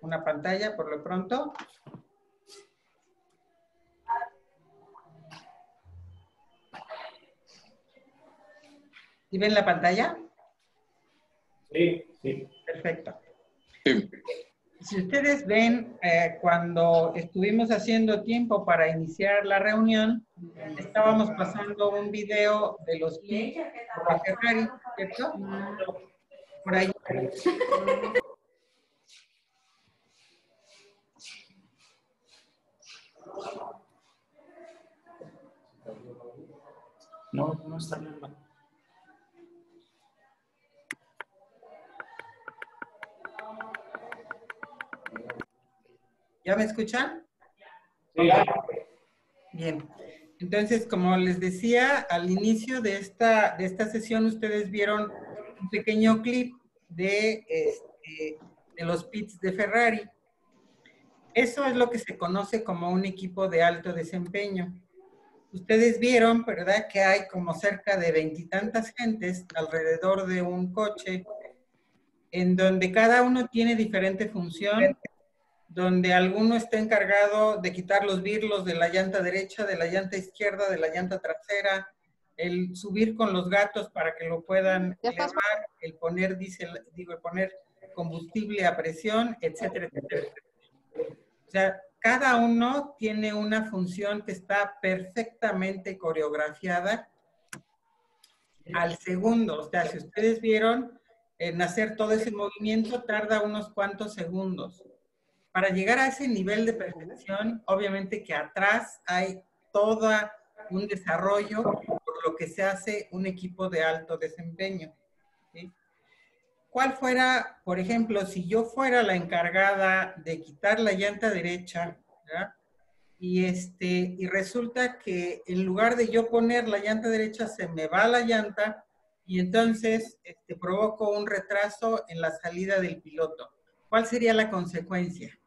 una pantalla por lo pronto. ¿Y ven la pantalla? Sí, sí. Perfecto. Sí. Si ustedes ven, cuando estuvimos haciendo tiempo para iniciar la reunión, estábamos pasando un video de los pits por la Ferrari, ¿cierto? Por ahí. No, no está viendo. ¿Ya me escuchan? Sí. Bien. Entonces, como les decía, al inicio de esta sesión, ustedes vieron un pequeño clip de los pits de Ferrari. Eso es lo que se conoce como un equipo de alto desempeño. Ustedes vieron, ¿verdad?, que hay como cerca de 20 y tantas gentes alrededor de un coche, en donde cada uno tiene diferente función, donde alguno está encargado de quitar los birlos de la llanta derecha, de la llanta izquierda, de la llanta trasera, el subir con los gatos para que lo puedan elevar, el poner diésel, el poner combustible a presión, etcétera, etcétera, etcétera. O sea, cada uno tiene una función que está perfectamente coreografiada al segundo. O sea, si ustedes vieron, en hacer todo ese movimiento tarda unos cuantos segundos. Para llegar a ese nivel de perfección, obviamente que atrás hay todo un desarrollo por lo que se hace un equipo de alto desempeño, ¿sí? ¿Cuál fuera, por ejemplo, si yo fuera la encargada de quitar la llanta derecha, ¿verdad?, y resulta que en lugar de yo poner la llanta derecha, se me va la llanta y entonces provoco un retraso en la salida del piloto? ¿Cuál sería la consecuencia?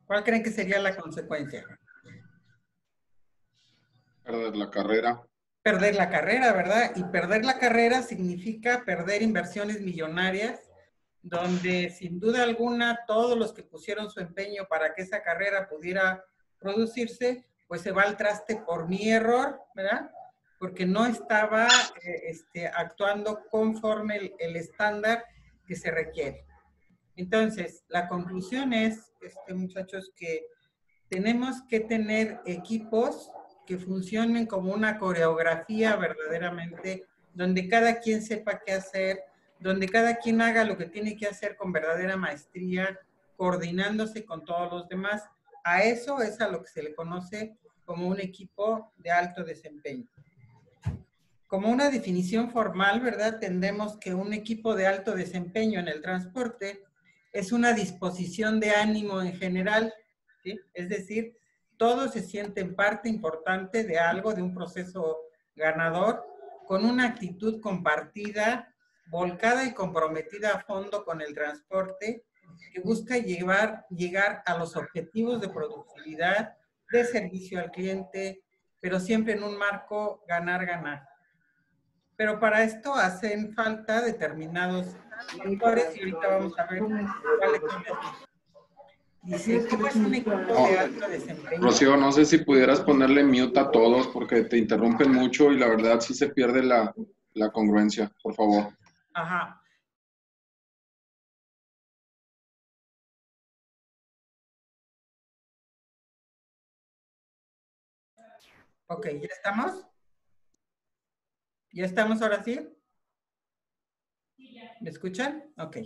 ¿Cuál creen que sería la consecuencia? Perder la carrera. Perder la carrera, ¿verdad? Y perder la carrera significa perder inversiones millonarias, donde sin duda alguna todos los que pusieron su empeño para que esa carrera pudiera producirse, pues se va al traste por mi error, ¿verdad? Porque no estaba actuando conforme el estándar que se requiere. Entonces, la conclusión es, muchachos, que tenemos que tener equipos que funcionen como una coreografía verdaderamente, donde cada quien sepa qué hacer, donde cada quien haga lo que tiene que hacer con verdadera maestría, coordinándose con todos los demás. A eso es a lo que se le conoce como un equipo de alto desempeño. Como una definición formal, ¿verdad?, entendemos que un equipo de alto desempeño en el transporte es una disposición de ánimo en general, ¿sí? Es decir, todos se sienten parte importante de algo, de un proceso ganador, con una actitud compartida, volcada y comprometida a fondo con el transporte, que busca llegar a los objetivos de productividad, de servicio al cliente, pero siempre en un marco ganar-ganar. Pero para esto hacen falta determinados factores y ahorita vamos a ver cuáles son estos. Dice, ¿cómo es un equipo de alto desempeño? Rocío, no sé si pudieras ponerle mute a todos porque te interrumpen mucho y la verdad sí se pierde la congruencia, por favor. Ajá. Ok, ¿ya estamos? ¿Ya estamos ahora sí? ¿Me escuchan? Ok.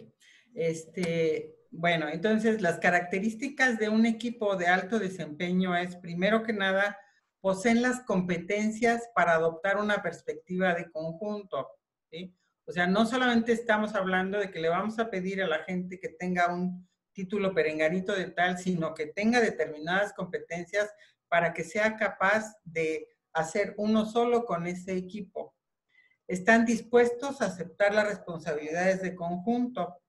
Bueno, entonces las características de un equipo de alto desempeño es, primero que nada, poseen las competencias para adoptar una perspectiva de conjunto, ¿sí? O sea, no solamente estamos hablando de que le vamos a pedir a la gente que tenga un título perenganito de tal, sino que tenga determinadas competencias para que sea capaz de hacer uno solo con ese equipo. Están dispuestos a aceptar las responsabilidades de conjunto.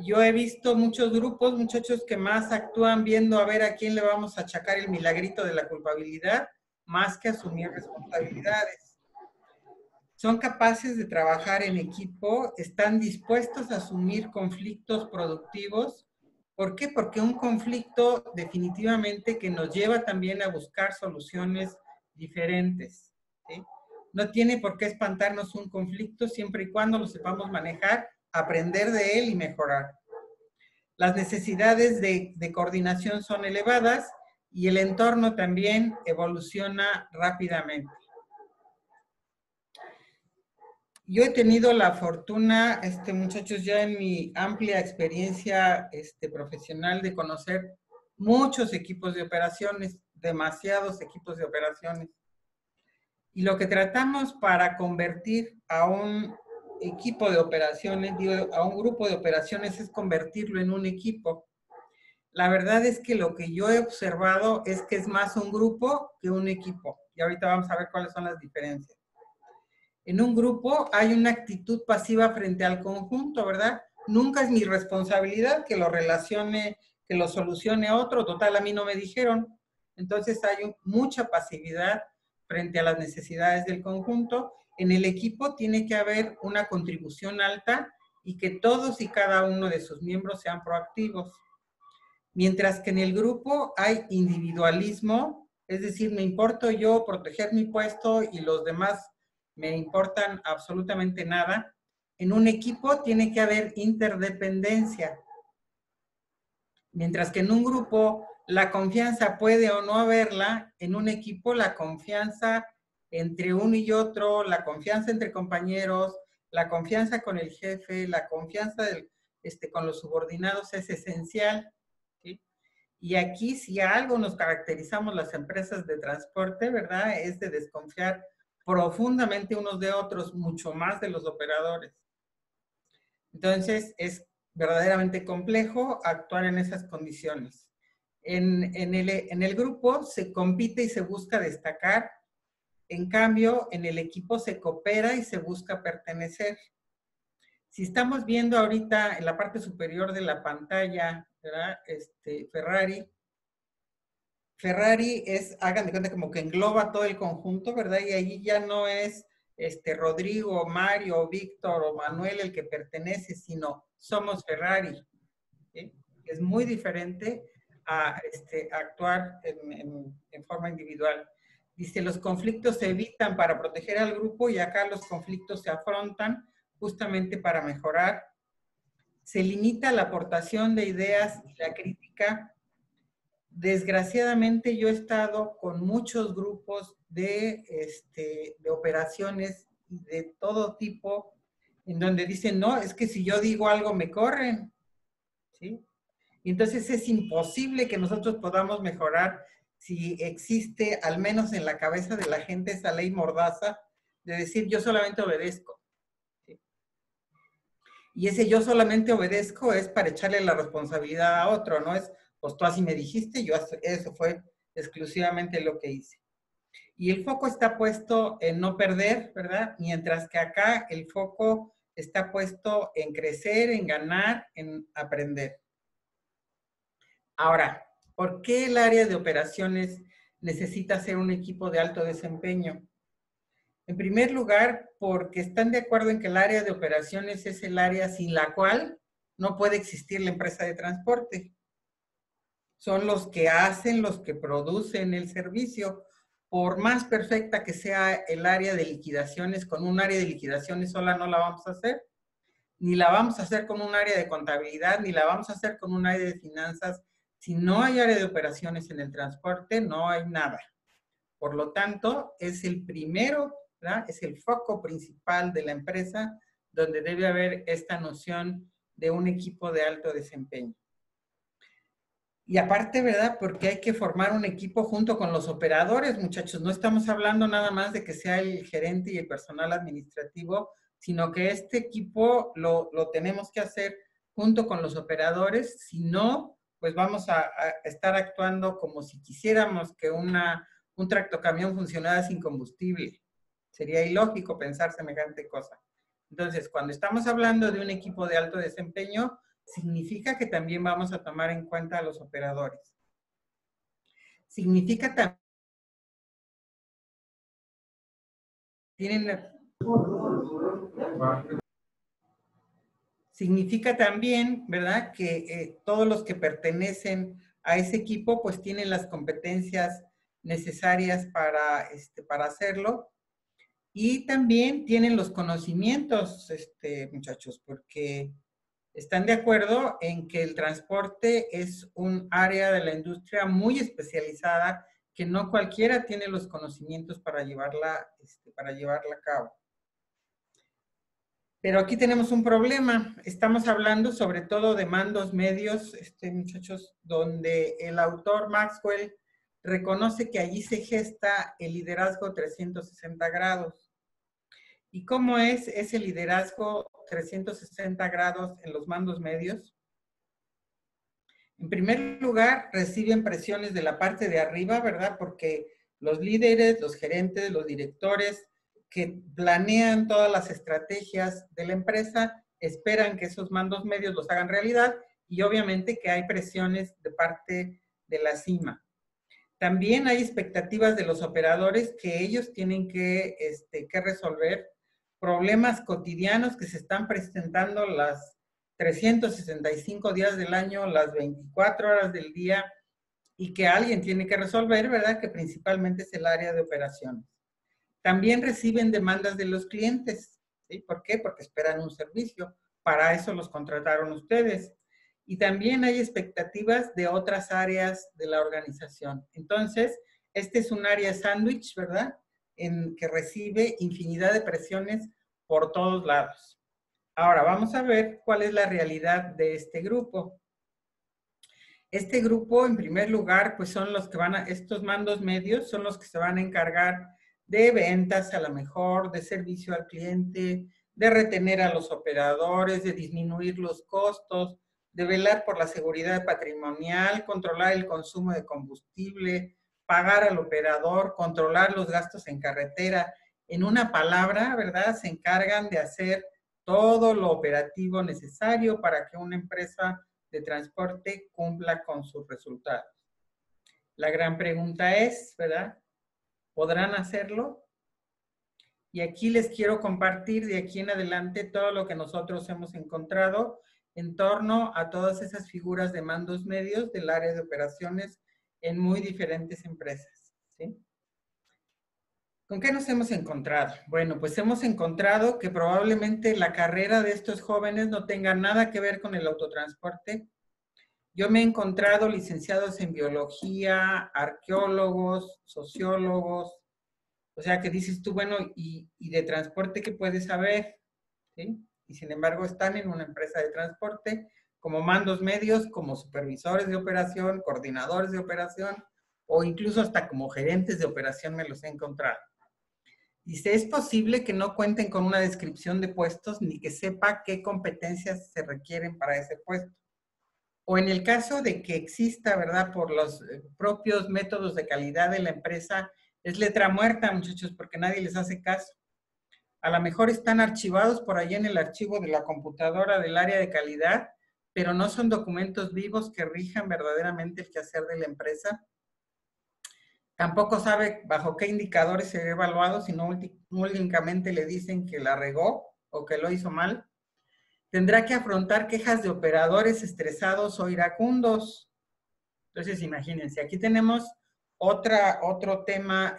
Yo he visto muchos grupos, muchachos, que más actúan viendo a ver a quién le vamos a achacar el milagrito de la culpabilidad, más que asumir responsabilidades. son capaces de trabajar en equipo, están dispuestos a asumir conflictos productivos. ¿Por qué? Porque un conflicto definitivamente que nos lleva también a buscar soluciones diferentes, ¿sí? No tiene por qué espantarnos un conflicto siempre y cuando lo sepamos manejar, aprender de él y mejorar. Las necesidades de coordinación son elevadas y el entorno también evoluciona rápidamente. Yo he tenido la fortuna, muchachos, ya en mi amplia experiencia profesional de conocer muchos equipos de operaciones, demasiados equipos de operaciones. Y lo que tratamos para convertir a un equipo de operaciones, digo, a un grupo de operaciones, es convertirlo en un equipo. La verdad es que lo que yo he observado es que es más un grupo que un equipo. Y ahorita vamos a ver cuáles son las diferencias. En un grupo hay una actitud pasiva frente al conjunto, ¿verdad? Nunca es mi responsabilidad que lo relacione, que lo solucione otro. Total, a mí no me dijeron. Entonces hay mucha pasividad frente a las necesidades del conjunto. En el equipo tiene que haber una contribución alta y que todos y cada uno de sus miembros sean proactivos. Mientras que en el grupo hay individualismo, es decir, me importo yo proteger mi puesto y los demás me importan absolutamente nada. En un equipo tiene que haber interdependencia. Mientras que en un grupo la confianza puede o no haberla, en un equipo la confianza entre uno y otro, la confianza entre compañeros, la confianza con el jefe, la confianza con los subordinados es esencial, ¿sí? Y aquí si algo nos caracterizamos las empresas de transporte, ¿verdad? Es de desconfiar profundamente unos de otros, mucho más de los operadores. Entonces, es verdaderamente complejo actuar en esas condiciones. En el grupo se compite y se busca destacar. En cambio, en el equipo se coopera y se busca pertenecer. Si estamos viendo ahorita en la parte superior de la pantalla, ¿verdad? Ferrari es, hagan de cuenta, como que engloba todo el conjunto, ¿verdad? Y ahí ya no es Rodrigo, Mario, Víctor o Manuel el que pertenece, sino somos Ferrari, ¿sí? Es muy diferente a actuar en forma individual. Dice, los conflictos se evitan para proteger al grupo y acá los conflictos se afrontan justamente para mejorar. Se limita la aportación de ideas y la crítica. Desgraciadamente yo he estado con muchos grupos de operaciones de todo tipo, en donde dicen, no, es que si yo digo algo me corren, ¿sí? Y entonces es imposible que nosotros podamos mejorar si existe, al menos en la cabeza de la gente, esa ley mordaza de decir yo solamente obedezco, ¿sí? Y ese yo solamente obedezco es para echarle la responsabilidad a otro, no es, pues tú así me dijiste, yo eso fue exclusivamente lo que hice. Y el foco está puesto en no perder, ¿verdad? Mientras que acá el foco está puesto en crecer, en ganar, en aprender. Ahora, ¿por qué el área de operaciones necesita ser un equipo de alto desempeño? En primer lugar, porque están de acuerdo en que el área de operaciones es el área sin la cual no puede existir la empresa de transporte. Son los que hacen, los que producen el servicio. Por más perfecta que sea el área de liquidaciones, con un área de liquidaciones sola no la vamos a hacer. Ni la vamos a hacer con un área de contabilidad, ni la vamos a hacer con un área de finanzas. Si no hay área de operaciones en el transporte, no hay nada. Por lo tanto, es el primero, ¿verdad? Es el foco principal de la empresa donde debe haber esta noción de un equipo de alto desempeño. Y aparte, ¿verdad? Porque hay que formar un equipo junto con los operadores, muchachos. No estamos hablando nada más de que sea el gerente y el personal administrativo, sino que este equipo lo tenemos que hacer junto con los operadores. Si no, pues vamos a estar actuando como si quisiéramos que un tractocamión funcionara sin combustible. Sería ilógico pensar semejante cosa. Entonces, cuando estamos hablando de un equipo de alto desempeño, significa que también vamos a tomar en cuenta a los operadores. Significa también Significa también, ¿verdad?, que todos los que pertenecen a ese equipo pues tienen las competencias necesarias para hacerlo y también tienen los conocimientos, muchachos, porque están de acuerdo en que el transporte es un área de la industria muy especializada que no cualquiera tiene los conocimientos para llevarla a cabo. Pero aquí tenemos un problema. Estamos hablando sobre todo de mandos medios, muchachos, donde el autor Maxwell reconoce que allí se gesta el liderazgo 360 grados. ¿Y cómo es ese liderazgo 360 grados en los mandos medios? En primer lugar, reciben presiones de la parte de arriba, ¿verdad? Porque los líderes, los gerentes, los directores que planean todas las estrategias de la empresa esperan que esos mandos medios los hagan realidad y obviamente que hay presiones de parte de la cima. También hay expectativas de los operadores que ellos tienen que resolver problemas cotidianos que se están presentando las 365 días del año, las 24 horas del día, y que alguien tiene que resolver, ¿verdad? Que principalmente es el área de operaciones. También reciben demandas de los clientes, ¿sí? ¿Por qué? Porque esperan un servicio. Para eso los contrataron ustedes. Y también hay expectativas de otras áreas de la organización. Entonces, este es un área sándwich, ¿verdad? En que recibe infinidad de presiones por todos lados. Ahora, vamos a ver cuál es la realidad de este grupo. Este grupo, en primer lugar, pues son los que estos mandos medios son los que se van a encargar de ventas a lo mejor, de servicio al cliente, de retener a los operadores, de disminuir los costos, de velar por la seguridad patrimonial, controlar el consumo de combustible, pagar al operador, controlar los gastos en carretera. En una palabra, ¿verdad? Se encargan de hacer todo lo operativo necesario para que una empresa de transporte cumpla con sus resultados. La gran pregunta es, ¿verdad? ¿Podrán hacerlo? Y aquí les quiero compartir de aquí en adelante todo lo que nosotros hemos encontrado en torno a todas esas figuras de mandos medios del área de operaciones en muy diferentes empresas, ¿sí? ¿Con qué nos hemos encontrado? Bueno, pues hemos encontrado que probablemente la carrera de estos jóvenes no tenga nada que ver con el autotransporte. Yo me he encontrado licenciados en biología, arqueólogos, sociólogos, o sea que dices tú, bueno, ¿y de transporte qué puedes saber? ¿Sí? Y sin embargo están en una empresa de transporte como mandos medios, como supervisores de operación, coordinadores de operación, o incluso hasta como gerentes de operación me los he encontrado. Dice, es posible que no cuenten con una descripción de puestos ni que sepa qué competencias se requieren para ese puesto. O en el caso de que exista, ¿verdad? Por los propios métodos de calidad de la empresa, es letra muerta, muchachos, porque nadie les hace caso. A lo mejor están archivados por allá en el archivo de la computadora del área de calidad, pero no son documentos vivos que rijan verdaderamente el quehacer de la empresa. Tampoco sabe bajo qué indicadores se ve evaluado, sino únicamente le dicen que la regó o que lo hizo mal. Tendrá que afrontar quejas de operadores estresados o iracundos. Entonces, imagínense, aquí tenemos otro tema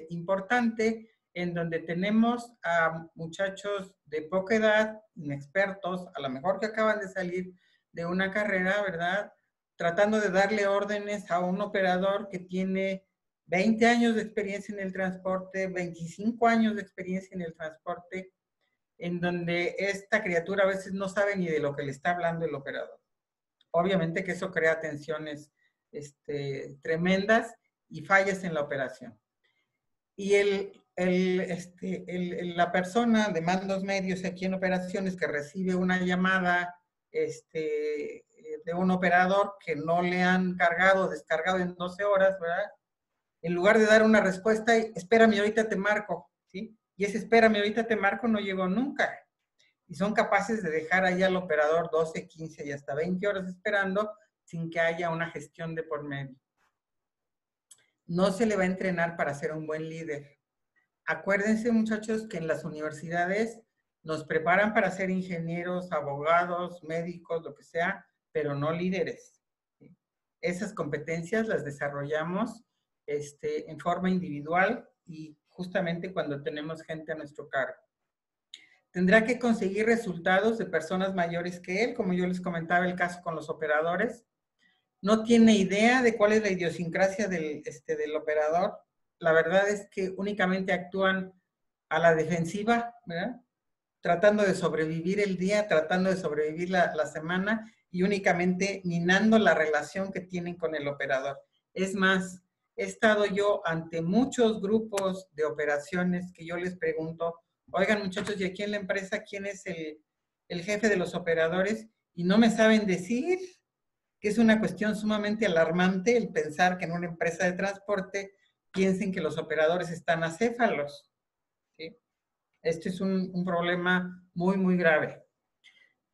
importante en donde tenemos a muchachos de poca edad, inexpertos, a lo mejor que acaban de salir de una carrera, ¿verdad? Tratando de darle órdenes a un operador que tiene 20 años de experiencia en el transporte, 25 años de experiencia en el transporte, en donde esta criatura a veces no sabe ni de lo que le está hablando el operador. Obviamente que eso crea tensiones tremendas y fallas en la operación. Y la persona de mandos medios aquí en operaciones que recibe una llamada de un operador que no le han cargado, descargado en 12 horas, ¿verdad? En lugar de dar una respuesta, espérame, ahorita te marco, ¿sí? Y ese espérame, ahorita te marco no llegó nunca. Y son capaces de dejar ahí al operador 12, 15 y hasta 20 horas esperando sin que haya una gestión de por medio. No se le va a entrenar para ser un buen líder. Acuérdense, muchachos, que en las universidades nos preparan para ser ingenieros, abogados, médicos, lo que sea, pero no líderes. Esas competencias las desarrollamos en forma individual y justamente cuando tenemos gente a nuestro cargo. Tendrá que conseguir resultados de personas mayores que él, como yo les comentaba el caso con los operadores. No tiene idea de cuál es la idiosincrasia del operador. La verdad es que únicamente actúan a la defensiva, ¿verdad? Tratando de sobrevivir el día, tratando de sobrevivir la semana y únicamente minando la relación que tienen con el operador. Es más, he estado yo ante muchos grupos de operaciones que yo les pregunto, oigan muchachos, ¿y aquí en la empresa quién es el jefe de los operadores? Y no me saben decir, que es una cuestión sumamente alarmante el pensar que en una empresa de transporte piensen que los operadores están acéfalos, ¿sí? Esto es un problema muy, muy grave.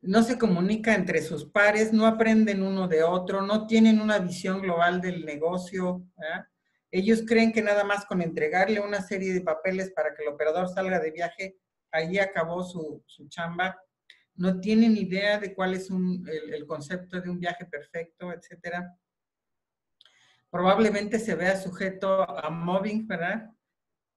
No se comunica entre sus pares, no aprenden uno de otro, no tienen una visión global del negocio, ¿verdad? Ellos creen que nada más con entregarle una serie de papeles para que el operador salga de viaje, ahí acabó su chamba. No tienen idea de cuál es el concepto de un viaje perfecto, etcétera. Probablemente se vea sujeto a mobbing, ¿verdad?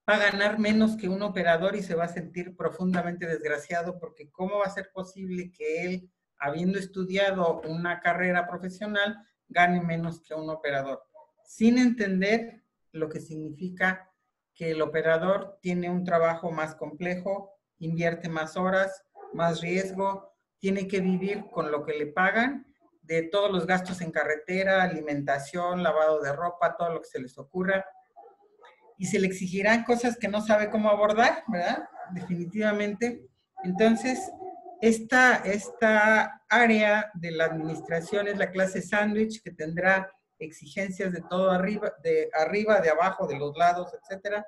Va a ganar menos que un operador y se va a sentir profundamente desgraciado porque ¿cómo va a ser posible que él, habiendo estudiado una carrera profesional, gane menos que un operador? Sin entender lo que significa que el operador tiene un trabajo más complejo, invierte más horas, más riesgo, tiene que vivir con lo que le pagan, de todos los gastos en carretera, alimentación, lavado de ropa, todo lo que se les ocurra, y se le exigirán cosas que no sabe cómo abordar, ¿verdad? Definitivamente. Entonces, esta área de la administración es la clase sándwich, que tendrá exigencias de todo arriba, de abajo, de los lados, etcétera,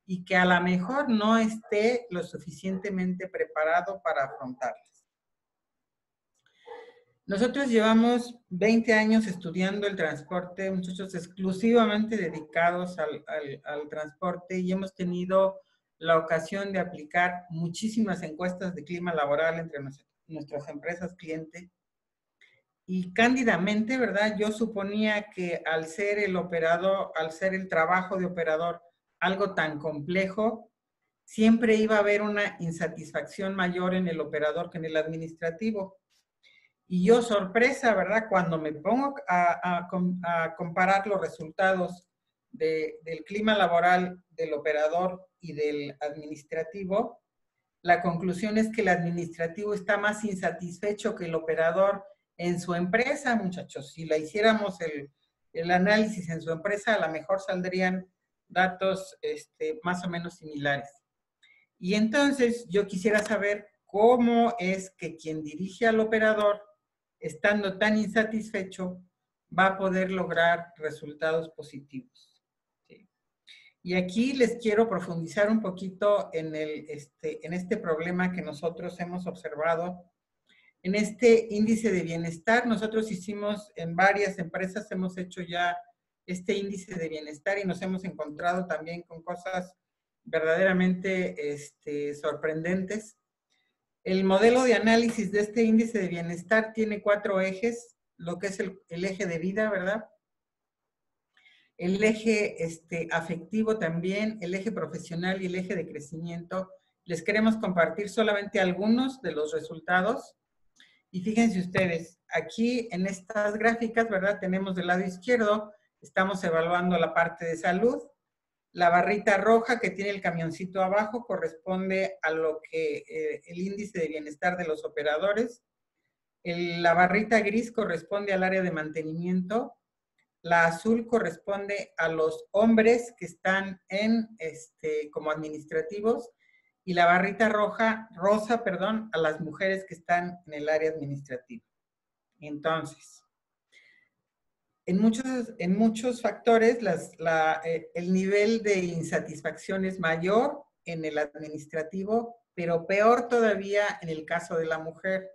y que a lo mejor no esté lo suficientemente preparado para afrontarlas. Nosotros llevamos 20 años estudiando el transporte, muchachos exclusivamente dedicados al transporte, y hemos tenido la ocasión de aplicar muchísimas encuestas de clima laboral entre nuestras empresas clientes. Y cándidamente, ¿verdad? Yo suponía que al ser el operador, al ser el trabajo de operador algo tan complejo, siempre iba a haber una insatisfacción mayor en el operador que en el administrativo. Y yo, sorpresa, ¿verdad? Cuando me pongo a comparar los resultados del clima laboral del operador y del administrativo, la conclusión es que el administrativo está más insatisfecho que el operador en su empresa, muchachos. Si la hiciéramos el análisis en su empresa, a lo mejor saldrían datos más o menos similares. Y entonces yo quisiera saber cómo es que quien dirige al operador, estando tan insatisfecho, va a poder lograr resultados positivos. ¿Sí? Y aquí les quiero profundizar un poquito en este problema que nosotros hemos observado. En este índice de bienestar, nosotros hicimos en varias empresas, hemos hecho ya este índice de bienestar y nos hemos encontrado también con cosas verdaderamente sorprendentes. El modelo de análisis de este índice de bienestar tiene 4 ejes, lo que es el eje de vida, ¿verdad? El eje afectivo también, el eje profesional y el eje de crecimiento. Les queremos compartir solamente algunos de los resultados. Y fíjense ustedes, aquí en estas gráficas, ¿verdad? Tenemos del lado izquierdo, estamos evaluando la parte de salud. La barrita roja que tiene el camioncito abajo corresponde a lo que el índice de bienestar de los operadores. La barrita gris corresponde al área de mantenimiento. La azul corresponde a los hombres que están como administrativos. Y la barrita rosa, a las mujeres que están en el área administrativa. Entonces, en muchos factores, el nivel de insatisfacción es mayor en el administrativo, pero peor todavía en el caso de la mujer.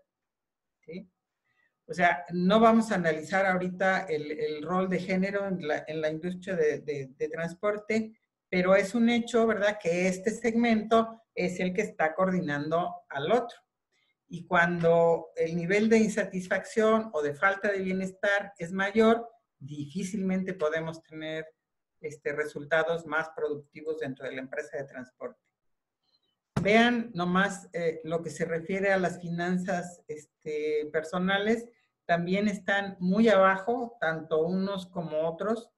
¿Sí? O sea, no vamos a analizar ahorita el rol de género en la industria de transporte, pero es un hecho, ¿verdad?, que este segmento es el que está coordinando al otro. Y cuando el nivel de insatisfacción o de falta de bienestar es mayor, difícilmente podemos tener resultados más productivos dentro de la empresa de transporte. Vean nomás lo que se refiere a las finanzas personales, también están muy abajo, tanto unos como otros,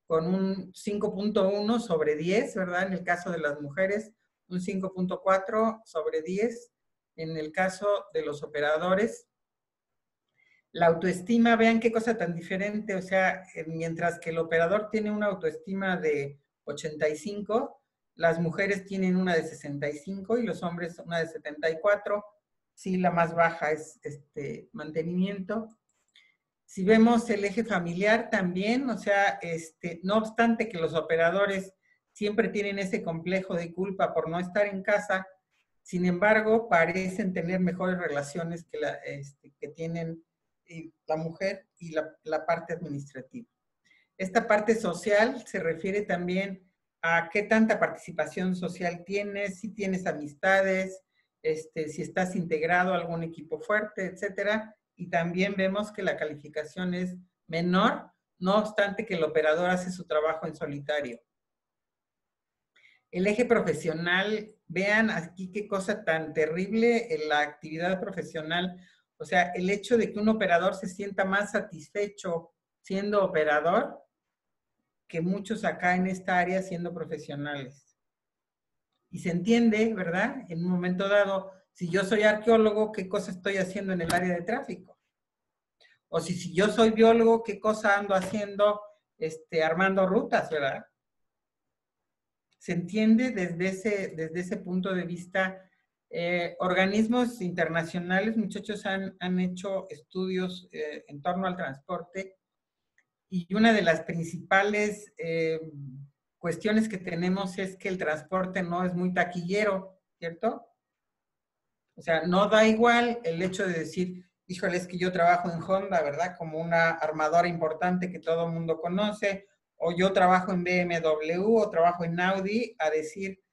con un 5.1 sobre 10, ¿verdad? En el caso de las mujeres, un 5.4 sobre 10. En el caso de los operadores, la autoestima, vean qué cosa tan diferente, o sea, mientras que el operador tiene una autoestima de 85, las mujeres tienen una de 65 y los hombres una de 74. Sí, la más baja es mantenimiento. Si vemos el eje familiar también, o sea, no obstante que los operadores siempre tienen ese complejo de culpa por no estar en casa, sin embargo, parecen tener mejores relaciones que tienen la mujer y la parte administrativa. Esta parte social se refiere también a qué tanta participación social tienes, si tienes amistades, si estás integrado a algún equipo fuerte, etcétera. Y también vemos que la calificación es menor, no obstante que el operador hace su trabajo en solitario. El eje profesional, vean aquí qué cosa tan terrible en la actividad profesional. O sea, el hecho de que un operador se sienta más satisfecho siendo operador que muchos acá en esta área siendo profesionales. Y se entiende, ¿verdad? En un momento dado, si yo soy arqueólogo, ¿qué cosa estoy haciendo en el área de tráfico? O si yo soy biólogo, ¿qué cosa ando haciendo armando rutas, ¿verdad? Se entiende desde ese punto de vista. Organismos internacionales, muchachos, han hecho estudios en torno al transporte y una de las principales cuestiones que tenemos es que el transporte no es muy taquillero, ¿cierto? O sea, no da igual el hecho de decir, híjole, es que yo trabajo en Honda, ¿verdad? Como una armadora importante que todo el mundo conoce, o yo trabajo en BMW o trabajo en Audi, a decir,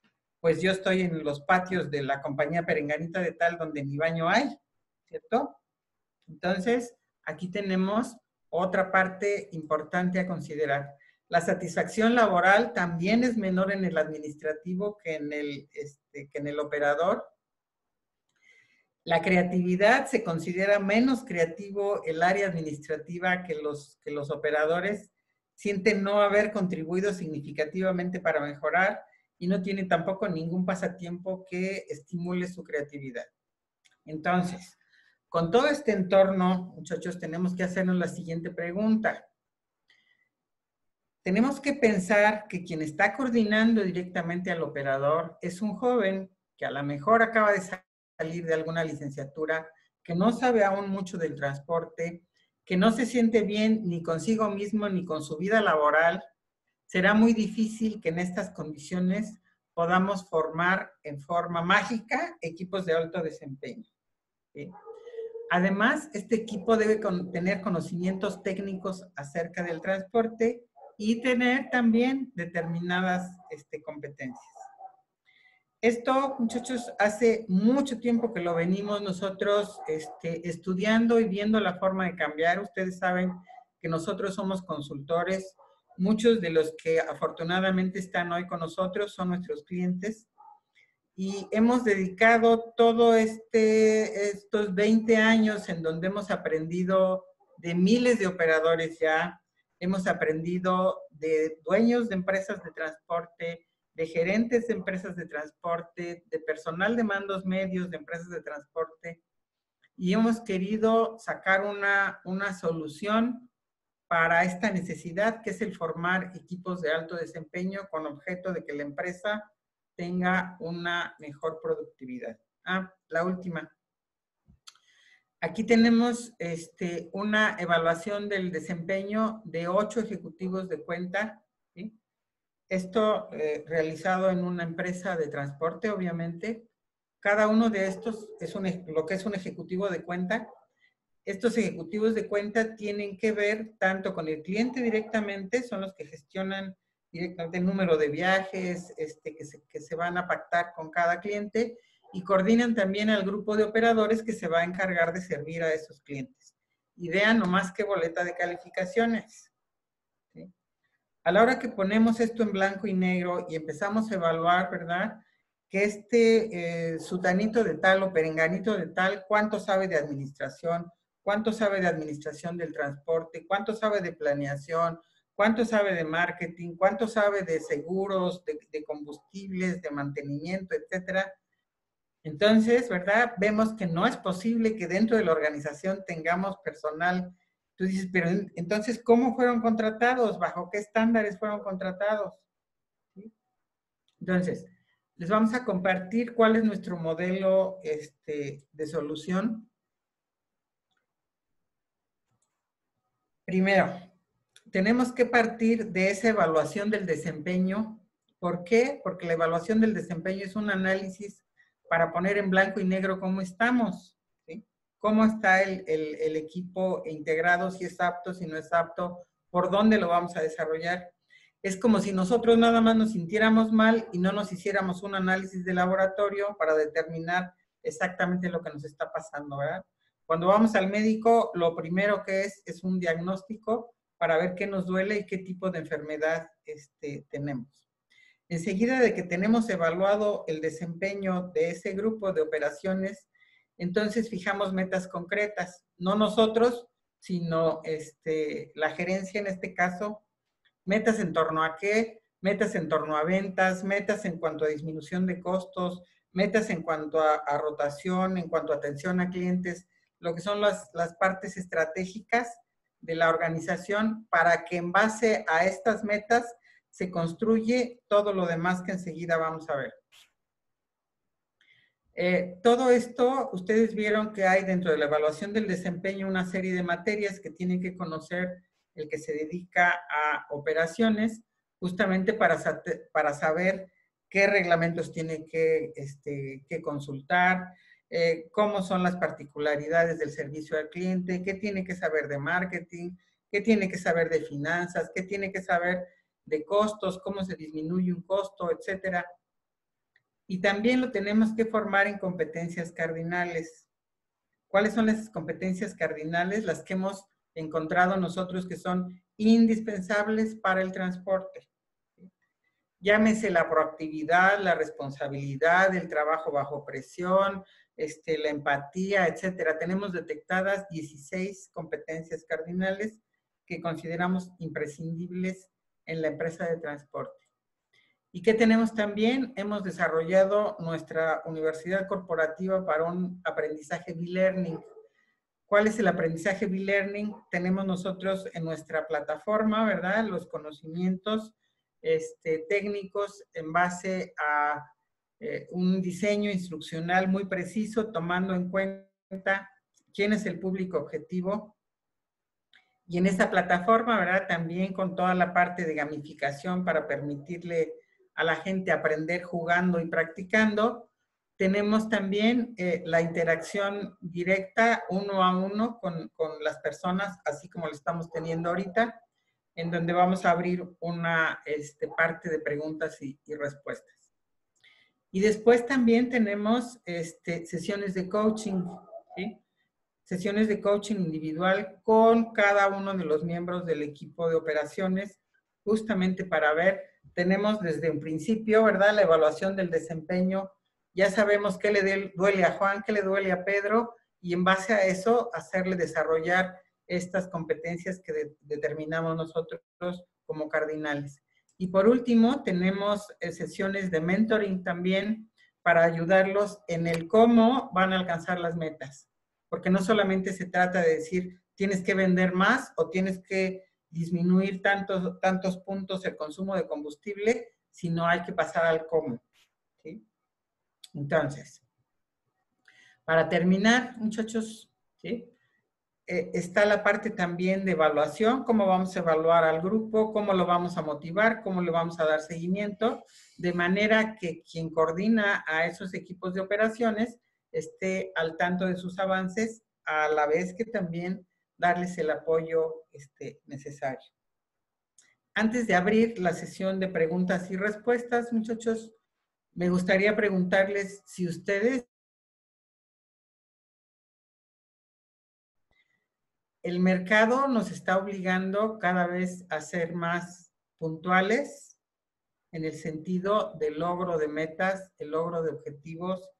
pues yo estoy en los patios de la compañía perenganita de tal donde ni baño hay, ¿cierto? Entonces, aquí tenemos otra parte importante a considerar. La satisfacción laboral también es menor en el administrativo que en el operador. La creatividad se considera menos creativo el área administrativa que los operadores. Sienten no haber contribuido significativamente para mejorar y no tienen tampoco ningún pasatiempo que estimule su creatividad. Entonces, con todo este entorno, muchachos, tenemos que hacernos la siguiente pregunta. Tenemos que pensar que quien está coordinando directamente al operador es un joven que a lo mejor acaba de salir de alguna licenciatura, que no sabe aún mucho del transporte, que no se siente bien ni consigo mismo ni con su vida laboral. Será muy difícil que en estas condiciones podamos formar en forma mágica equipos de alto desempeño. ¿Sí? Además, este equipo debe tener conocimientos técnicos acerca del transporte y tener también determinadas competencias. Esto, muchachos, hace mucho tiempo que lo venimos nosotros estudiando y viendo la forma de cambiar. Ustedes saben que nosotros somos consultores. Muchos de los que afortunadamente están hoy con nosotros son nuestros clientes. Y hemos dedicado todos estos 20 años en donde hemos aprendido de miles de operadores ya, hemos aprendido de dueños de empresas de transporte, de gerentes de empresas de transporte, de personal de mandos medios de empresas de transporte, y hemos querido sacar una solución para esta necesidad, que es el formar equipos de alto desempeño con objeto de que la empresa tenga una mejor productividad. La última. Aquí tenemos una evaluación del desempeño de 8 ejecutivos de cuenta, ¿sí? Esto realizado en una empresa de transporte, obviamente. Cada uno de estos es lo que es un ejecutivo de cuenta. Estos ejecutivos de cuenta tienen que ver tanto con el cliente directamente, son los que gestionan directamente el número de viajes que se van a pactar con cada cliente, y coordinan también al grupo de operadores que se va a encargar de servir a esos clientes. Y vean nomás qué boleta de calificaciones. ¿Sí? A la hora que ponemos esto en blanco y negro y empezamos a evaluar, ¿verdad? Que sutanito de tal o perenganito de tal, ¿cuánto sabe de administración? ¿Cuánto sabe de administración del transporte? ¿Cuánto sabe de planeación? ¿Cuánto sabe de marketing? ¿Cuánto sabe de seguros, de combustibles, de mantenimiento, etcétera? Entonces, ¿verdad? Vemos que no es posible que dentro de la organización tengamos personal. Tú dices, pero entonces, ¿cómo fueron contratados? ¿Bajo qué estándares fueron contratados? ¿Sí? Entonces, les vamos a compartir cuál es nuestro modelo de solución. Primero, tenemos que partir de esa evaluación del desempeño. ¿Por qué? Porque la evaluación del desempeño es un análisis para poner en blanco y negro cómo estamos, ¿sí? Cómo está el equipo integrado, si es apto, si no es apto, por dónde lo vamos a desarrollar. Es como si nosotros nada más nos sintiéramos mal y no nos hiciéramos un análisis de laboratorio para determinar exactamente lo que nos está pasando, ¿verdad? Cuando vamos al médico, lo primero que es un diagnóstico para ver qué nos duele y qué tipo de enfermedad tenemos. Enseguida de que tenemos evaluado el desempeño de ese grupo de operaciones, entonces fijamos metas concretas, no nosotros, sino la gerencia en este caso. Metas en torno a qué, metas en torno a ventas, metas en cuanto a disminución de costos, metas en cuanto a rotación, en cuanto a atención a clientes, lo que son las partes estratégicas de la organización, para que en base a estas metas se construye todo lo demás que enseguida vamos a ver. Todo esto, ustedes vieron que hay dentro de la evaluación del desempeño una serie de materias que tienen que conocer el que se dedica a operaciones, justamente para saber qué reglamentos tiene que consultar, cómo son las particularidades del servicio al cliente, qué tiene que saber de marketing, qué tiene que saber de finanzas, qué tiene que saber de costos, cómo se disminuye un costo, etcétera. Y también lo tenemos que formar en competencias cardinales. ¿Cuáles son las competencias cardinales? Las que hemos encontrado nosotros que son indispensables para el transporte. Llámese la proactividad, la responsabilidad, el trabajo bajo presión, la empatía, etcétera. Tenemos detectadas 16 competencias cardinales que consideramos imprescindibles en la empresa de transporte. ¿Y qué tenemos también? Hemos desarrollado nuestra universidad corporativa para un aprendizaje B-Learning. ¿Cuál es el aprendizaje B-Learning? Tenemos nosotros en nuestra plataforma, ¿verdad? Los conocimientos técnicos en base a un diseño instruccional muy preciso, tomando en cuenta quién es el público objetivo. Y en esta plataforma, ¿verdad? También con toda la parte de gamificación para permitirle a la gente aprender jugando y practicando. Tenemos también la interacción directa uno a uno con las personas, así como lo estamos teniendo ahorita, en donde vamos a abrir una parte de preguntas y respuestas. Y después también tenemos sesiones de coaching, ¿sí? Sesiones de coaching individual con cada uno de los miembros del equipo de operaciones, justamente para ver, tenemos desde un principio, ¿verdad? La evaluación del desempeño, ya sabemos qué le duele a Juan, qué le duele a Pedro, y en base a eso hacerle desarrollar estas competencias que determinamos nosotros como cardinales. Y por último, tenemos sesiones de mentoring también para ayudarlos en el cómo van a alcanzar las metas. Porque no solamente se trata de decir tienes que vender más o tienes que disminuir tantos puntos el consumo de combustible, sino hay que pasar al cómo. ¿Sí? Entonces, para terminar, muchachos, ¿sí? Está la parte también de evaluación, cómo vamos a evaluar al grupo, cómo lo vamos a motivar, cómo le vamos a dar seguimiento, de manera que quien coordina a esos equipos de operaciones esté al tanto de sus avances, a la vez que también darles el apoyo necesario. antes de abrir la sesión de preguntas y respuestas, muchachos, me gustaría preguntarles si ustedes, el mercado nos está obligando cada vez a ser más puntuales en el sentido del logro de metas, el logro de objetivos.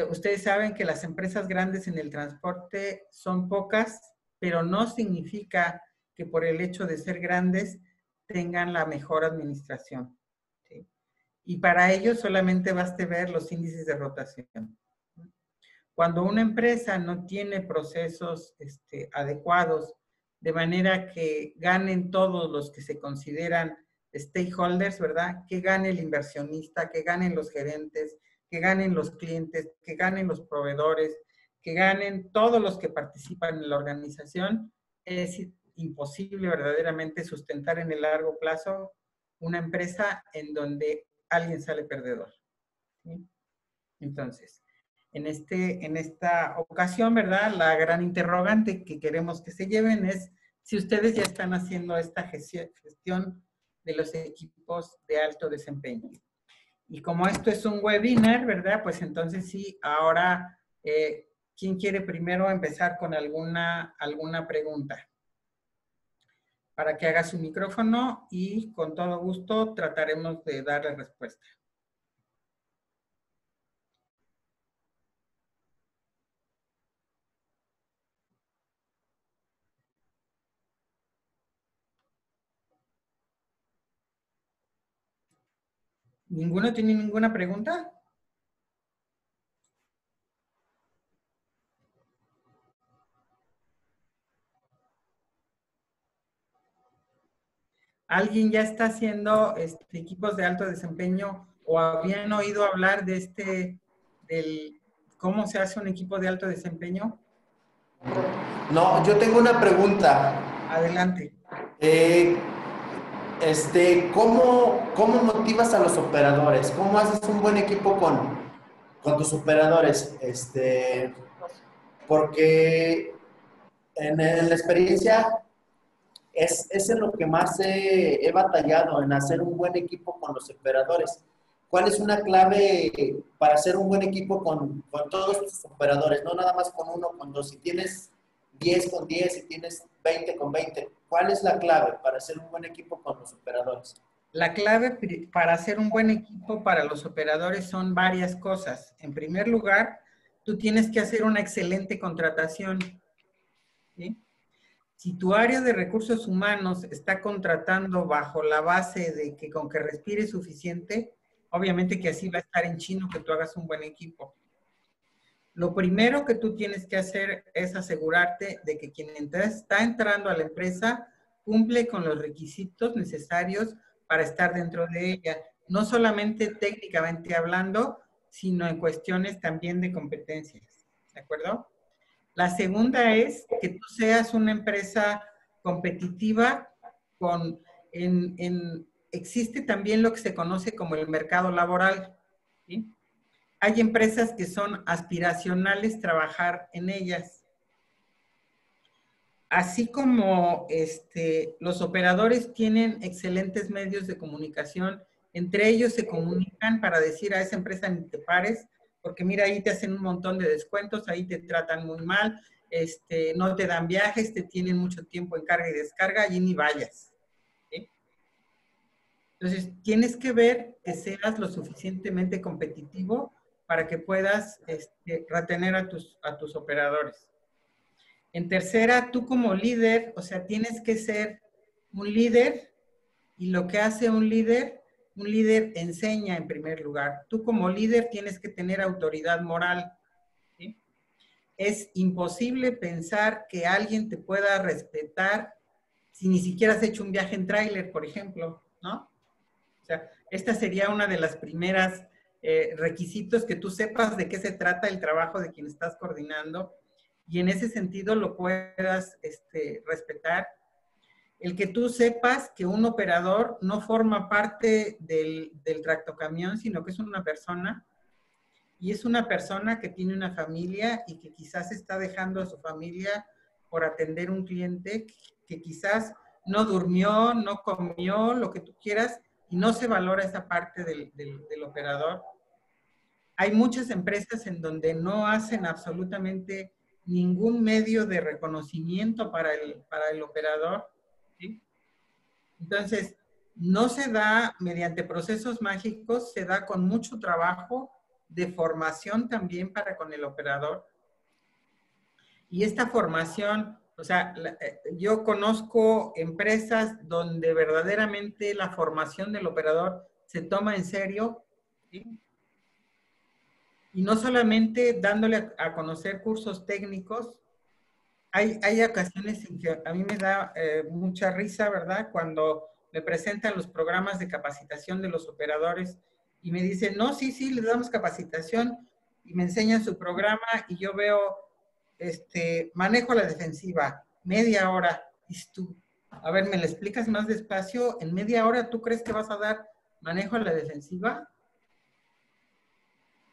Ustedes saben que las empresas grandes en el transporte son pocas, pero no significa que por el hecho de ser grandes tengan la mejor administración, ¿sí? Y para ello solamente baste ver los índices de rotación. Cuando una empresa no tiene procesos adecuados, de manera que ganen todos los que se consideran stakeholders, ¿verdad? Que gane el inversionista, que ganen los gerentes, que ganen los clientes, que ganen los proveedores, que ganen todos los que participan en la organización, es imposible verdaderamente sustentar en el largo plazo una empresa en donde alguien sale perdedor, ¿sí? Entonces, en esta ocasión, ¿verdad? La gran interrogante que queremos que se lleven es si ustedes ya están haciendo esta gestión de los equipos de alto desempeño. Y como esto es un webinar, ¿verdad? Pues entonces sí, ahora, ¿quién quiere primero empezar con alguna pregunta? Para que haga su micrófono y con todo gusto trataremos de darle respuesta. ¿Ninguno tiene ninguna pregunta? ¿Alguien ya está haciendo equipos de alto desempeño o habían oído hablar de del cómo se hace un equipo de alto desempeño? No, yo tengo una pregunta. Adelante. ¿Cómo motivas a los operadores? ¿Cómo haces un buen equipo con tus operadores? Porque en la experiencia es en lo que más he batallado, en hacer un buen equipo con los operadores. ¿Cuál es una clave para hacer un buen equipo con todos tus operadores? No nada más con uno, con dos. Si tienes 10 con 10, si tienes 20 con 20, ¿cuál es la clave para hacer un buen equipo con los operadores? La clave para hacer un buen equipo para los operadores son varias cosas. En primer lugar, tú tienes que hacer una excelente contratación, ¿sí? Si tu área de recursos humanos está contratando bajo la base de que con que respire suficiente, obviamente que así va a estar en chino que tú hagas un buen equipo. Lo primero que tú tienes que hacer es asegurarte de que quien está entrando a la empresa cumple con los requisitos necesarios para estar dentro de ella, no solamente técnicamente hablando, sino en cuestiones también de competencias, ¿de acuerdo? La segunda es que tú seas una empresa competitiva existe también lo que se conoce como el mercado laboral, ¿sí? Hay empresas que son aspiracionales trabajar en ellas. Así como los operadores tienen excelentes medios de comunicación, entre ellos se comunican para decir a esa empresa ni te pares, porque mira, ahí te hacen un montón de descuentos, ahí te tratan muy mal, no te dan viajes, te tienen mucho tiempo en carga y descarga, allí ni vayas, ¿sí? Entonces, tienes que ver que seas lo suficientemente competitivo para que puedas retener a tus operadores. En tercera, tú como líder, o sea, tienes que ser un líder y lo que hace un líder enseña en primer lugar. Tú como líder tienes que tener autoridad moral, ¿sí? Es imposible pensar que alguien te pueda respetar si ni siquiera has hecho un viaje en tráiler, por ejemplo, ¿no? O sea, esta sería una de las primeras requisitos, que tú sepas de qué se trata el trabajo de quien estás coordinando y en ese sentido lo puedas respetar. El que tú sepas que un operador no forma parte del tractocamión, sino que es una persona, y es una persona que tiene una familia y que quizás está dejando a su familia por atender un cliente que quizás no durmió, no comió, lo que tú quieras, y no se valora esa parte del operador. Hay muchas empresas en donde no hacen absolutamente ningún medio de reconocimiento para el operador, ¿sí? Entonces, no se da mediante procesos mágicos, se da con mucho trabajo de formación también para con el operador. Y esta formación, o sea, yo conozco empresas donde verdaderamente la formación del operador se toma en serio, ¿sí? Y no solamente dándole a conocer cursos técnicos. Hay ocasiones en que a mí me da mucha risa, ¿verdad? Cuando me presentan los programas de capacitación de los operadores y me dicen, no, sí, sí, les damos capacitación, y me enseñan su programa y yo veo, manejo a la defensiva, media hora. Y tú, a ver, ¿me lo explicas más despacio? ¿En media hora tú crees que vas a dar manejo a la defensiva?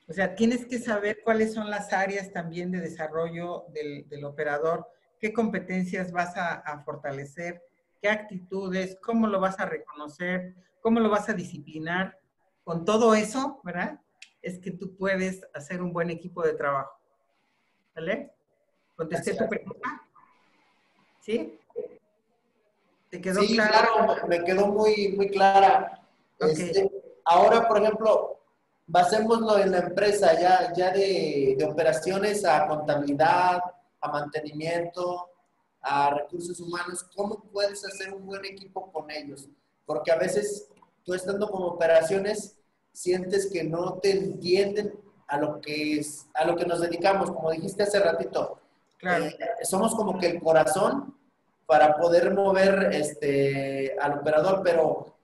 O sea, tienes que saber cuáles son las áreas también de desarrollo del operador, qué competencias vas a fortalecer, qué actitudes, cómo lo vas a reconocer, cómo lo vas a disciplinar. Con todo eso, ¿verdad? Es que tú puedes hacer un buen equipo de trabajo. ¿Vale? ¿Contesté tu pregunta? ¿Sí? ¿Te quedó Sí, claro? claro, me quedó muy, muy clara. Ok. Ahora, por ejemplo, basémoslo en la empresa ya de operaciones a contabilidad, a mantenimiento, a recursos humanos. ¿Cómo puedes hacer un buen equipo con ellos? Porque a veces tú estando como operaciones sientes que no te entienden a lo que nos dedicamos. Como dijiste hace ratito, Claro. somos como que el corazón para poder mover al operador, pero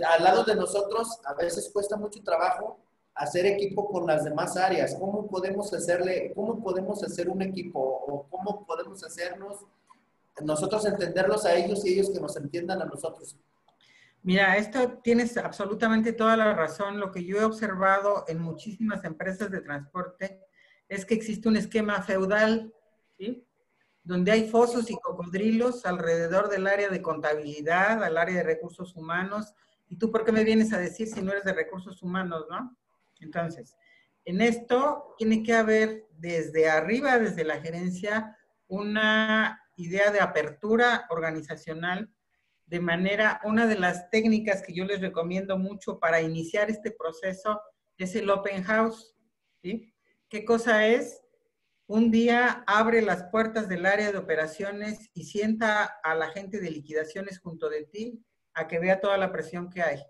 al lado de nosotros a veces cuesta mucho trabajo hacer equipo con las demás áreas. ¿Cómo podemos hacer un equipo o cómo podemos hacernos nosotros entenderlos a ellos y ellos que nos entiendan a nosotros? Mira, esto tienes absolutamente toda la razón. Lo que yo he observado en muchísimas empresas de transporte es que existe un esquema feudal, ¿sí? Donde hay fosos y cocodrilos alrededor del área de contabilidad, al área de recursos humanos. ¿Y tú por qué me vienes a decir si no eres de recursos humanos, no? Entonces, en esto tiene que haber desde arriba, desde la gerencia, una idea de apertura organizacional. De manera, una de las técnicas que yo les recomiendo mucho para iniciar este proceso es el open house, ¿sí? ¿Qué cosa es? Un día abre las puertas del área de operaciones y sienta a la gente de liquidaciones junto de ti a que vea toda la presión que hay,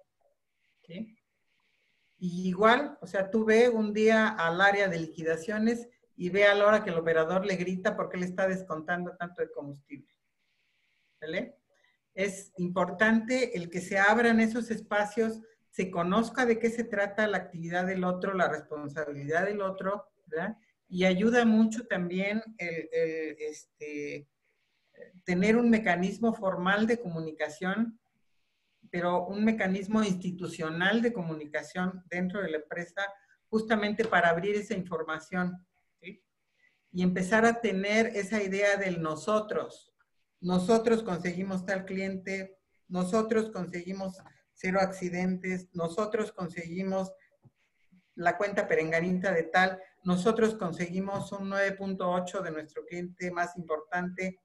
¿sí? Y igual, o sea, tú ve un día al área de liquidaciones y ve a la hora que el operador le grita porque le está descontando tanto de combustible, ¿vale? Es importante el que se abran esos espacios, se conozca de qué se trata la actividad del otro, la responsabilidad del otro, ¿verdad? Y ayuda mucho también tener un mecanismo formal de comunicación, pero un mecanismo institucional de comunicación dentro de la empresa, justamente para abrir esa información, ¿sí? Y empezar a tener esa idea del nosotros. Nosotros conseguimos tal cliente, nosotros conseguimos 0 accidentes, nosotros conseguimos la cuenta perenganita de tal, nosotros conseguimos un 9.8 de nuestro cliente más importante,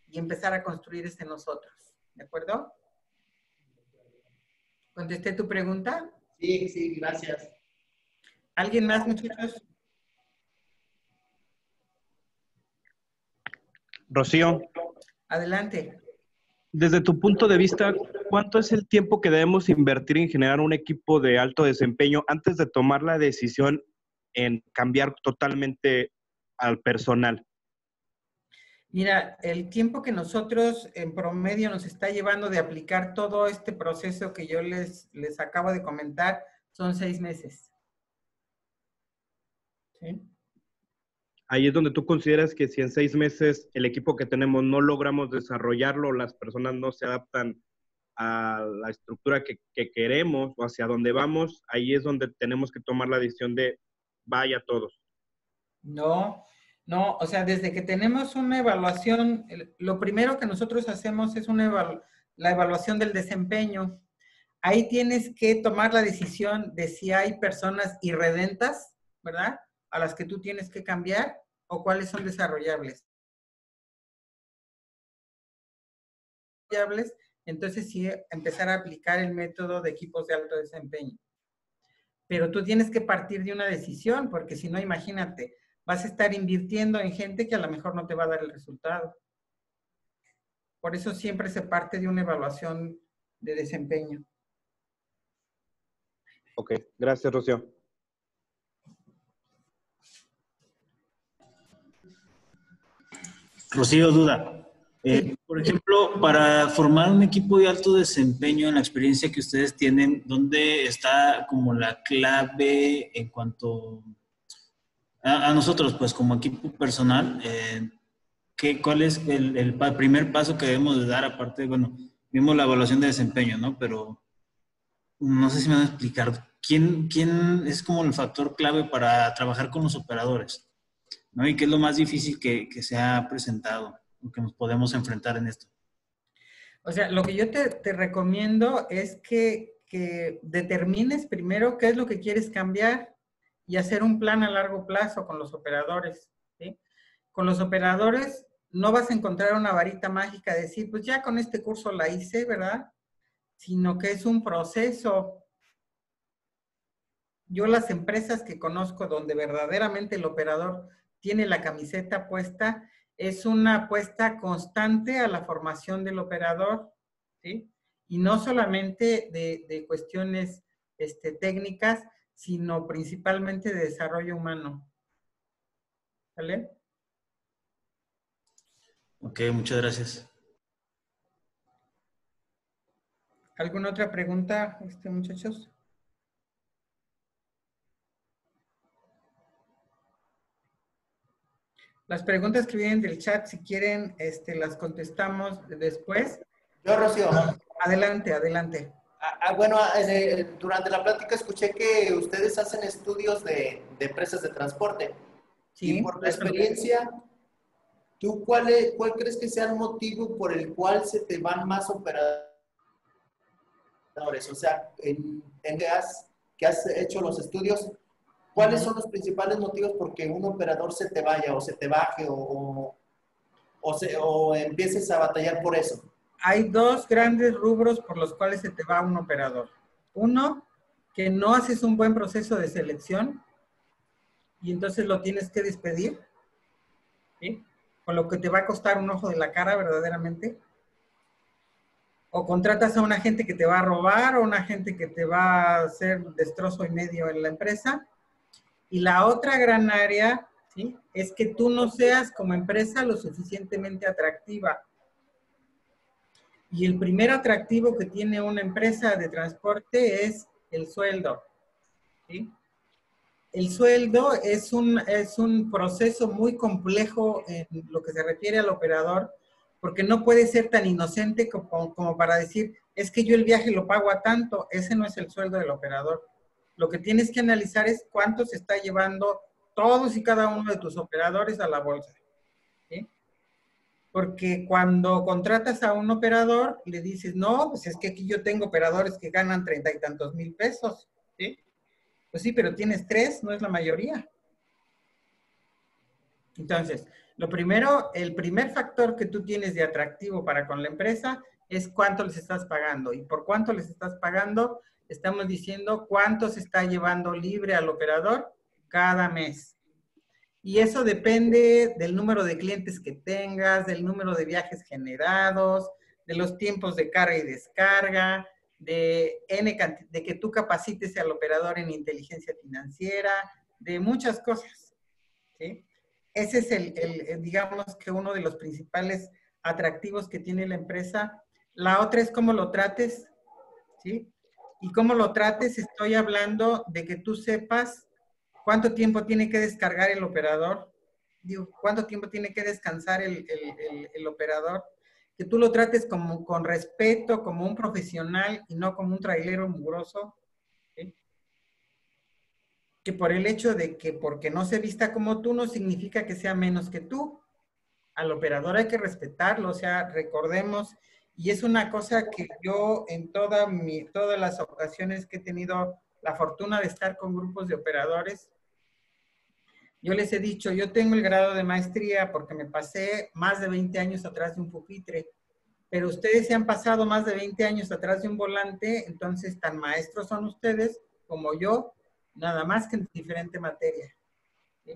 y empezar a construir ese nosotros. ¿De acuerdo? ¿Contesté tu pregunta? Sí, sí, gracias. ¿Alguien más, muchachos? Rocío, Adelante. desde tu punto de vista, ¿cuánto es el tiempo que debemos invertir en generar un equipo de alto desempeño antes de tomar la decisión en cambiar totalmente al personal? Mira, el tiempo que nosotros en promedio nos está llevando de aplicar todo este proceso que yo les acabo de comentar son 6 meses. ¿Sí? Ahí es donde tú consideras que si en 6 meses el equipo que tenemos no logramos desarrollarlo, las personas no se adaptan a la estructura que queremos o hacia dónde vamos, ahí es donde tenemos que tomar la decisión de vaya todos. No, No, o sea, desde que tenemos una evaluación, lo primero que nosotros hacemos es la evaluación del desempeño. Ahí tienes que tomar la decisión de si hay personas irredentas, ¿verdad? A las que tú tienes que cambiar o cuáles son desarrollables. Entonces sí, empezar a aplicar el método de equipos de alto desempeño. Pero tú tienes que partir de una decisión, porque si no, imagínate, vas a estar invirtiendo en gente que a lo mejor no te va a dar el resultado. Por eso siempre se parte de una evaluación de desempeño. Ok, gracias, Rocío. Rocío, duda. Sí. Por ejemplo, para formar un equipo de alto desempeño, en la experiencia que ustedes tienen, ¿dónde está como la clave en cuanto a nosotros, pues como equipo personal? ¿Cuál es el primer paso que debemos de dar? Aparte, bueno, vimos la evaluación de desempeño, ¿no? Pero no sé si me van a explicar. ¿Quién es como el factor clave para trabajar con los operadores? ¿No? ¿Y qué es lo más difícil que se ha presentado o que nos podemos enfrentar en esto? O sea, lo que yo te recomiendo es que determines primero qué es lo que quieres cambiar y hacer un plan a largo plazo con los operadores, ¿sí? Con los operadores no vas a encontrar una varita mágica de decir, pues ya con este curso la hice, ¿verdad? Sino que es un proceso. Yo las empresas que conozco donde verdaderamente el operador tiene la camiseta puesta, es una apuesta constante a la formación del operador, ¿sí? Y no solamente de cuestiones técnicas, sino principalmente de desarrollo humano. ¿Vale? Ok, muchas gracias. ¿Alguna otra pregunta, muchachos? Las preguntas que vienen del chat, si quieren, las contestamos después. Yo, Rocío. Adelante, adelante. Bueno, durante la plática escuché que ustedes hacen estudios de empresas de transporte. Sí, y por tu experiencia, ¿tú cuál crees que sea el motivo por el cual se te van más operadores? O sea, que has hecho los estudios, ¿cuáles son los principales motivos por que un operador se te vaya o se te baje o empieces a batallar por eso? Hay dos grandes rubros por los cuales se te va un operador. Uno, que no haces un buen proceso de selección y entonces lo tienes que despedir, ¿sí? Con lo que te va a costar un ojo de la cara verdaderamente. O contratas a una gente que te va a robar o una gente que te va a hacer destrozo y medio en la empresa. Y la otra gran área, ¿sí?, es que tú no seas como empresa lo suficientemente atractiva. Y el primer atractivo que tiene una empresa de transporte es el sueldo, ¿sí? El sueldo es un proceso muy complejo en lo que se refiere al operador, porque no puede ser tan inocente como para decir, es que yo el viaje lo pago a tanto. Ese no es el sueldo del operador. Lo que tienes que analizar es cuánto se está llevando todos y cada uno de tus operadores a la bolsa, ¿sí? Porque cuando contratas a un operador, le dices, no, pues es que aquí yo tengo operadores que ganan 30 y tantos mil pesos, ¿sí? Pues sí, pero tienes 3, no es la mayoría. Entonces, lo primero, el primer factor que tú tienes de atractivo para con la empresa es cuánto les estás pagando. Y por cuánto les estás pagando, estamos diciendo cuánto se está llevando libre al operador cada mes. Y eso depende del número de clientes que tengas, del número de viajes generados, de los tiempos de carga y descarga, de que tú capacites al operador en inteligencia financiera, de muchas cosas, ¿sí? Ese es digamos que uno de los principales atractivos que tiene la empresa. La otra es cómo lo trates, ¿sí? Y cómo lo trates, estoy hablando de que tú sepas cuánto tiempo tiene que descargar el operador, digo, cuánto tiempo tiene que descansar el operador, que tú lo trates con respeto, como un profesional y no como un trailero mugroso, ¿sí? que por el hecho de que porque no se vista como tú no significa que sea menos que tú. Al operador hay que respetarlo, o sea, recordemos, y es una cosa que yo en todas las ocasiones que he tenido la fortuna de estar con grupos de operadores, yo les he dicho, yo tengo el grado de maestría porque me pasé más de 20 años atrás de un pupitre, pero ustedes se han pasado más de 20 años atrás de un volante, entonces tan maestros son ustedes como yo, nada más que en diferente materia. ¿Sí?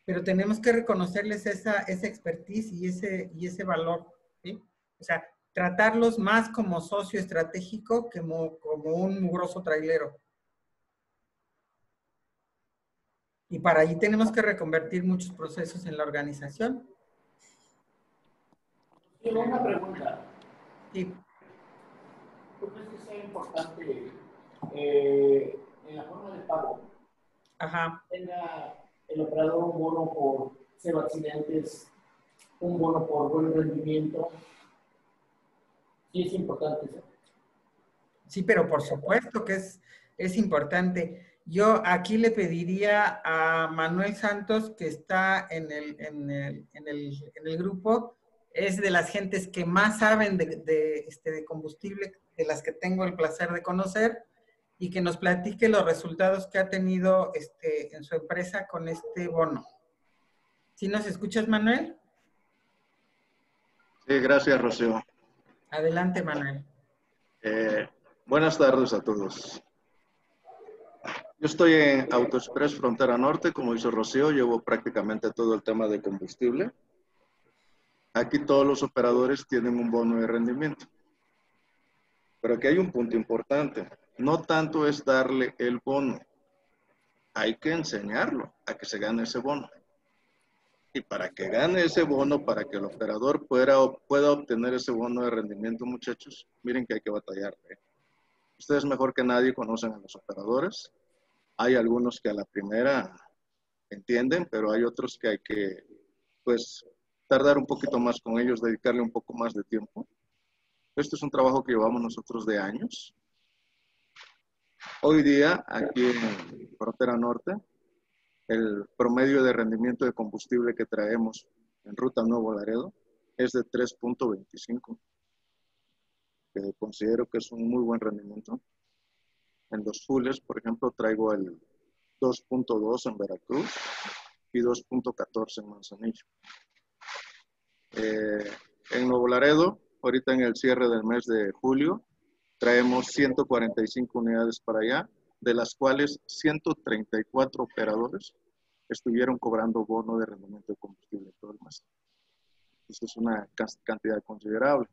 Pero tenemos que reconocerles esa expertise y ese valor. ¿Sí? O sea, tratarlos más como socio estratégico que como un mugroso trailero. Y para allí tenemos que reconvertir muchos procesos en la organización. Tengo una pregunta. Sí. ¿Tú crees que sea importante en la forma de pago? Ajá. Tenga el operador un bono por 0 accidentes, un bono por buen rendimiento. Sí, es importante eso. Sí, pero por supuesto que es importante. Yo aquí le pediría a Manuel Santos, que está en el grupo, es de las gentes que más saben de combustible, de las que tengo el placer de conocer, y que nos platique los resultados que ha tenido en su empresa con este bono. ¿Sí nos escuchas, Manuel? Sí, gracias, Rocío. Adelante, Manuel. Buenas tardes a todos. Yo estoy en AutoExpress Frontera Norte, como dice Rocío, llevo prácticamente todo el tema de combustible. Aquí todos los operadores tienen un bono de rendimiento. Pero aquí hay un punto importante. No tanto es darle el bono, hay que enseñarlo a que se gane ese bono. Y para que gane ese bono, para que el operador pueda obtener ese bono de rendimiento, muchachos, miren que hay que batallar. Ustedes mejor que nadie conocen a los operadores. Hay algunos que a la primera entienden, pero hay otros que hay que, pues, tardar un poquito más con ellos, dedicarle un poco más de tiempo. Este es un trabajo que llevamos nosotros de años. Hoy día, aquí en Frontera Norte, el promedio de rendimiento de combustible que traemos en Ruta Nuevo Laredo es de 3.25, que considero que es un muy buen rendimiento. En los fulls, por ejemplo, traigo el 2.2 en Veracruz y 2.14 en Manzanillo. En Nuevo Laredo, ahorita en el cierre del mes de julio, traemos 145 unidades para allá, de las cuales 134 operadores estuvieron cobrando bono de rendimiento de combustible todo el mes. Eso es una cantidad considerable.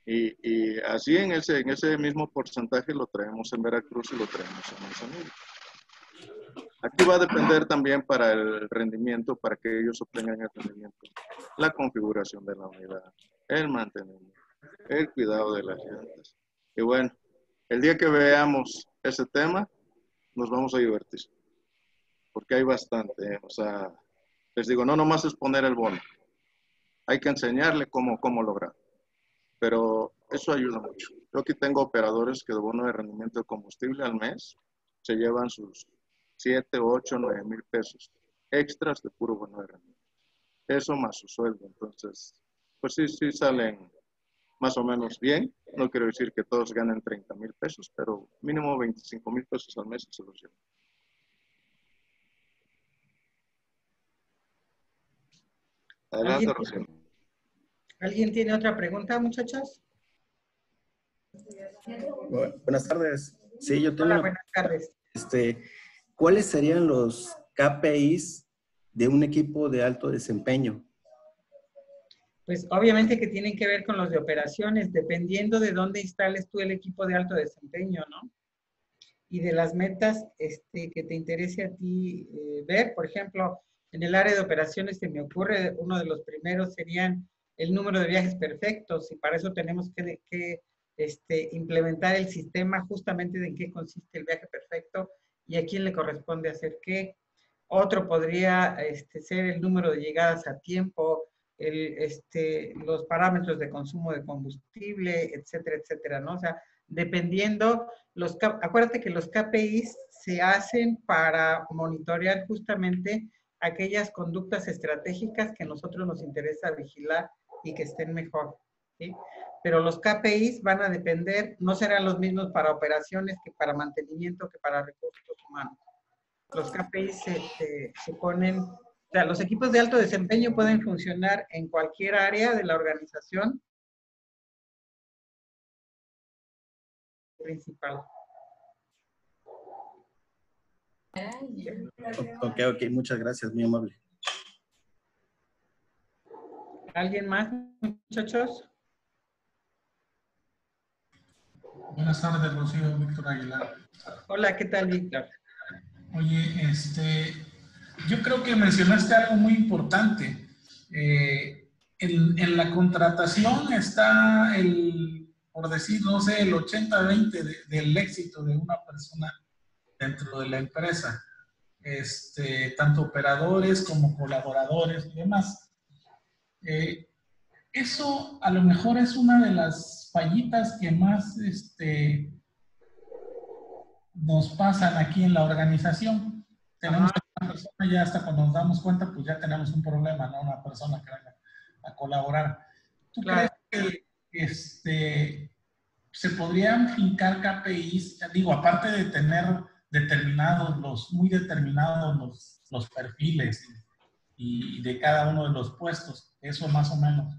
Y así en ese mismo porcentaje lo traemos en Veracruz y lo traemos en Manzanillo. Aquí va a depender también para el rendimiento, para que ellos obtengan el rendimiento, la configuración de la unidad, el mantenimiento, el cuidado de las llantas. Y bueno, el día que veamos ese tema, nos vamos a divertir, porque hay bastante, o sea, les digo, no nomás es poner el bono, hay que enseñarle cómo lograr, pero eso ayuda mucho. Yo aquí tengo operadores que de bono de rendimiento de combustible al mes se llevan sus 7, 8, 9 mil pesos extras de puro bono de rendimiento. Eso más su sueldo. Entonces, pues sí salen más o menos bien. No quiero decir que todos ganen 30 mil pesos, pero mínimo 25 mil pesos al mes se los llevan. Adelante, Rocío. ¿Alguien tiene otra pregunta, muchachos? Buenas tardes. Sí, yo tengo Hola, buenas tardes. ¿Cuáles serían los KPIs de un equipo de alto desempeño? Pues obviamente que tienen que ver con los de operaciones, dependiendo de dónde instales tú el equipo de alto desempeño, ¿no? Y de las metas que te interese a ti ver. Por ejemplo, en el área de operaciones se me ocurre, uno de los primeros serían el número de viajes perfectos, y para eso tenemos que implementar el sistema justamente de en qué consiste el viaje perfecto y a quién le corresponde hacer qué. Otro podría ser el número de llegadas a tiempo, los parámetros de consumo de combustible, etcétera, etcétera, ¿no? O sea, dependiendo, acuérdate que los KPIs se hacen para monitorear justamente aquellas conductas estratégicas que a nosotros nos interesa vigilar y que estén mejor, ¿sí? Pero los KPIs van a depender, no serán los mismos para operaciones que para mantenimiento, que para recursos humanos. Los KPIs se ponen, o sea, los equipos de alto desempeño pueden funcionar en cualquier área de la organización principal. Ok, muchas gracias, muy amable. ¿Alguien más, muchachos? Buenas tardes, Rocío, Víctor Aguilar. Hola, ¿qué tal, Víctor? Oye, yo creo que mencionaste algo muy importante. En la contratación está por decir, no sé, el 80-20 del éxito de una persona dentro de la empresa. Tanto operadores como colaboradores y demás. Eso a lo mejor es una de las fallitas que más nos pasan aquí en la organización. Tenemos una persona, ya hasta cuando nos damos cuenta, pues ya tenemos un problema, ¿no? Una persona que venga a colaborar. ¿Tú crees que se podrían fincar KPIs? Digo, aparte de tener muy determinados los perfiles y de cada uno de los puestos, eso más o menos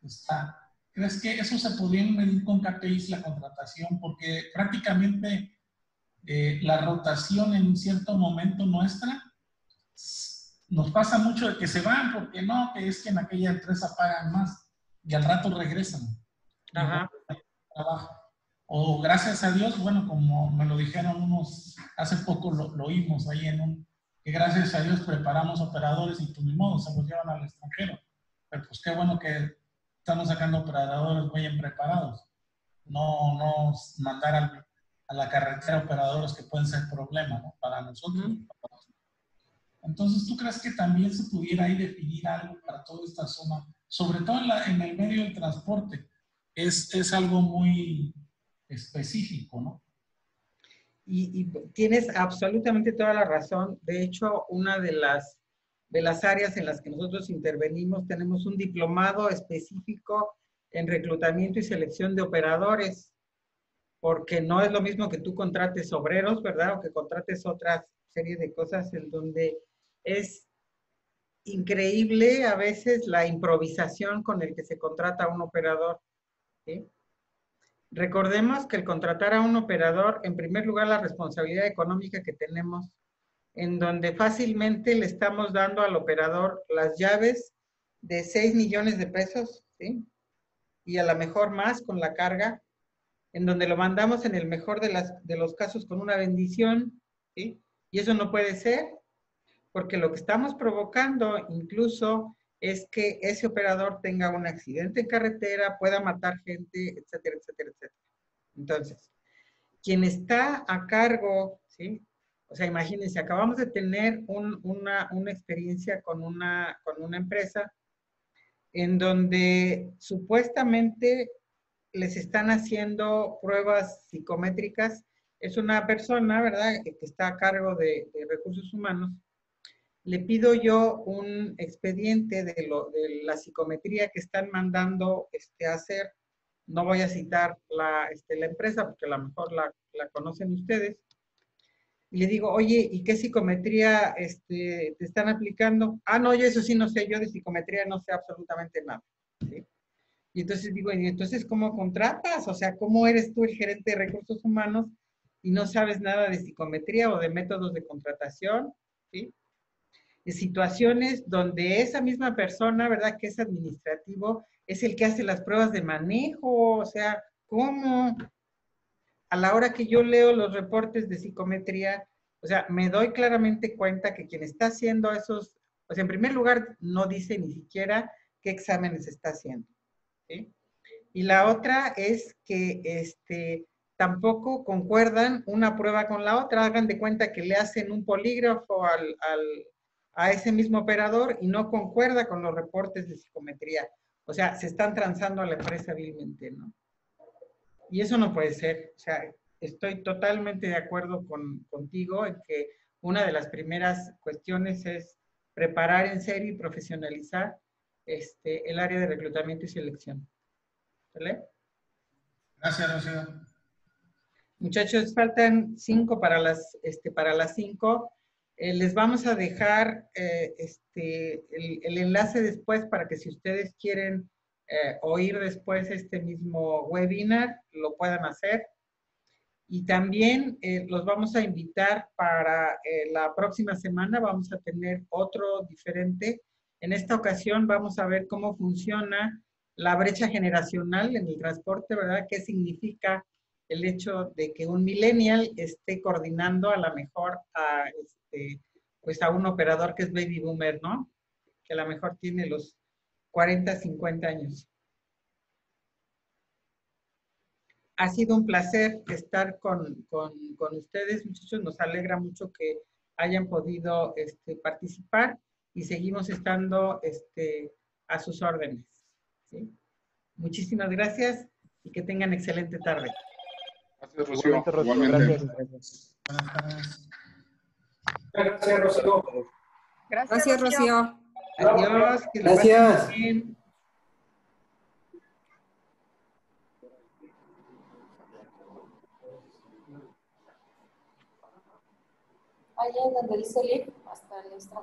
está. ¿Crees que eso se podría medir con KPIs la contratación? Porque prácticamente la rotación en cierto momento nuestra nos pasa mucho de que se van porque no, que es que en aquella empresa pagan más y al rato regresan. Ajá. Trabajo. O gracias a Dios, bueno, como me lo dijeron hace poco lo oímos ahí que gracias a Dios preparamos operadores y pues ni modo, se los llevan al extranjero. Pero pues qué bueno que estamos sacando operadores muy bien preparados. No mandar a la carretera operadores que pueden ser problema, ¿no? Para nosotros. Entonces, ¿tú crees que también se pudiera ahí definir algo para toda esta zona? Sobre todo en el medio del transporte. Es algo muy específico, ¿no? Y tienes absolutamente toda la razón. De hecho, una de las áreas en las que nosotros intervenimos, tenemos un diplomado específico en reclutamiento y selección de operadores, porque no es lo mismo que tú contrates obreros, ¿verdad? O que contrates otra serie de cosas en donde es increíble a veces la improvisación con el que se contrata a un operador, ¿sí? Recordemos que el contratar a un operador, en primer lugar, la responsabilidad económica que tenemos, en donde fácilmente le estamos dando al operador las llaves de 6 millones de pesos, ¿sí? Y a lo mejor más con la carga, en donde lo mandamos en el mejor de los casos con una bendición, ¿sí? Y eso no puede ser, porque lo que estamos provocando incluso es que ese operador tenga un accidente en carretera, pueda matar gente, etcétera, etcétera, etcétera. Entonces, quien está a cargo, ¿sí? O sea, imagínense, acabamos de tener una experiencia con una empresa en donde supuestamente les están haciendo pruebas psicométricas. Es una persona, ¿verdad?, que está a cargo de recursos humanos. Le pido yo un expediente de la psicometría que están mandando a hacer. No voy a citar la empresa porque a lo mejor la conocen ustedes. Y le digo, oye, ¿y qué psicometría te están aplicando? Ah, no, yo eso sí no sé, yo de psicometría no sé absolutamente nada, ¿sí? Y entonces digo, ¿y entonces cómo contratas? O sea, ¿cómo eres tú el gerente de recursos humanos y no sabes nada de psicometría o de métodos de contratación? ¿Sí? De situaciones donde esa misma persona, ¿verdad?, que es administrativo, es el que hace las pruebas de manejo. O sea, ¿cómo? A la hora que yo leo los reportes de psicometría, o sea, me doy claramente cuenta que quien está haciendo esos, o sea, en primer lugar, no dice ni siquiera qué exámenes está haciendo, ¿sí? Y la otra es que tampoco concuerdan una prueba con la otra. Hagan de cuenta que le hacen un polígrafo a ese mismo operador y no concuerda con los reportes de psicometría. O sea, se están transando a la empresa vilmente, ¿no? Y eso no puede ser. O sea, estoy totalmente de acuerdo contigo en que una de las primeras cuestiones es preparar en serio y profesionalizar el área de reclutamiento y selección. ¿Vale? Gracias, Rocío. Muchachos, faltan 5 para las 5. Les vamos a dejar el enlace después para que si ustedes quieren oír después este mismo webinar, lo puedan hacer. Y también los vamos a invitar para la próxima semana, vamos a tener otro diferente. En esta ocasión vamos a ver cómo funciona la brecha generacional en el transporte, ¿verdad? ¿Qué significa el hecho de que un millennial esté coordinando a lo mejor pues a un operador que es baby boomer, ¿no? Que a lo mejor tiene los 40, 50 años. Ha sido un placer estar con ustedes, muchachos. Nos alegra mucho que hayan podido participar y seguimos estando a sus órdenes. ¿Sí? Muchísimas gracias y que tengan excelente tarde. Gracias, Rocío. Igualmente, Rocío. Igualmente. Gracias. Buenas tardes. Gracias, Rocío. Gracias, Rocío. Adiós. Que la Gracias. pasen bien. Allá donde dice Lick, hasta el extra.